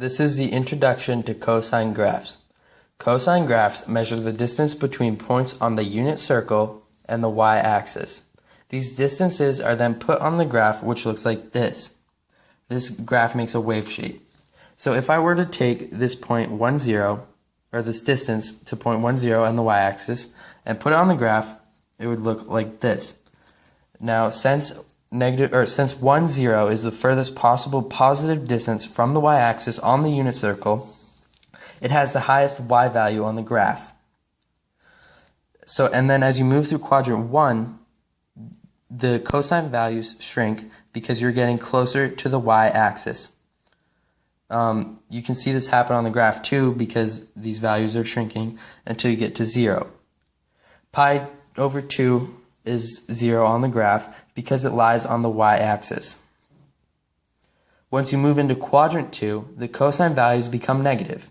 This is the introduction to cosine graphs. Cosine graphs measure the distance between points on the unit circle and the y-axis. These distances are then put on the graph, which looks like this. This graph makes a wave shape. So if I were to take this point 1, 0, or this distance to point 1, 0 on the y-axis, and put it on the graph, it would look like this. Now, since 1, 0 is the furthest possible positive distance from the y-axis on the unit circle, it has the highest y value on the graph. And then as you move through quadrant 1, the cosine values shrink because you're getting closer to the y-axis. You can see this happen on the graph too because these values are shrinking until you get to 0. Pi over 2 is 0 on the graph because it lies on the y-axis. Once you move into quadrant 2, the cosine values become negative.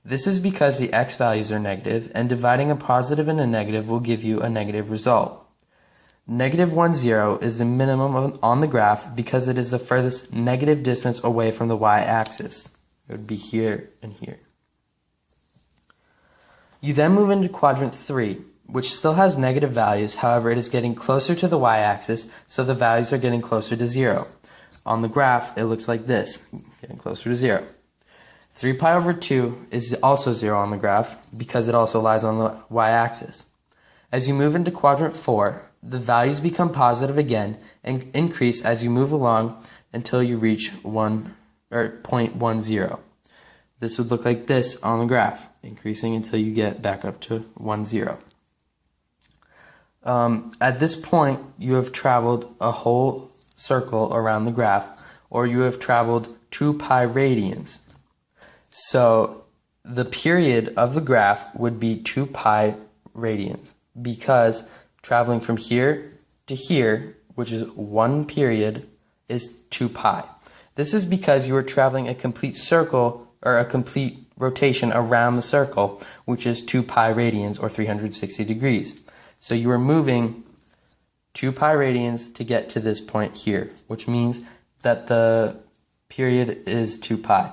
This is because the x values are negative, and dividing a positive and a negative will give you a negative result. Negative 1, 0 is the minimum on the graph because it is the furthest negative distance away from the y-axis. It would be here and here. You then move into quadrant 3, which still has negative values, however it is getting closer to the y-axis, so the values are getting closer to 0. On the graph, it looks like this, getting closer to 0. 3 pi over 2 is also 0 on the graph because it also lies on the y-axis. As you move into quadrant 4, the values become positive again and increase as you move along until you reach 0.10. This would look like this on the graph, increasing until you get back up to 1, 0. At this point, you have traveled a whole circle around the graph, or you have traveled 2 pi radians. So the period of the graph would be 2 pi radians because traveling from here to here, which is 1 period, is 2 pi. This is because you are traveling a complete circle or a complete rotation around the circle, which is 2 pi radians or 360 degrees. So you are moving 2 pi radians to get to this point here, which means that the period is 2 pi.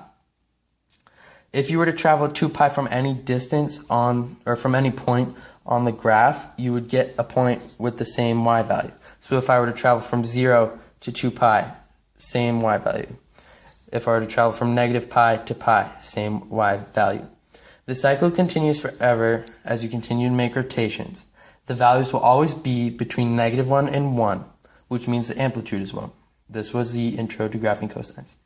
If you were to travel 2 pi from any distance from any point on the graph, you would get a point with the same y value. So if I were to travel from 0 to 2 pi, same y value. If I were to travel from negative pi to pi, same y value. The cycle continues forever as you continue to make rotations. The values will always be between -1 and 1, which means the amplitude is 1. This was the intro to graphing cosines.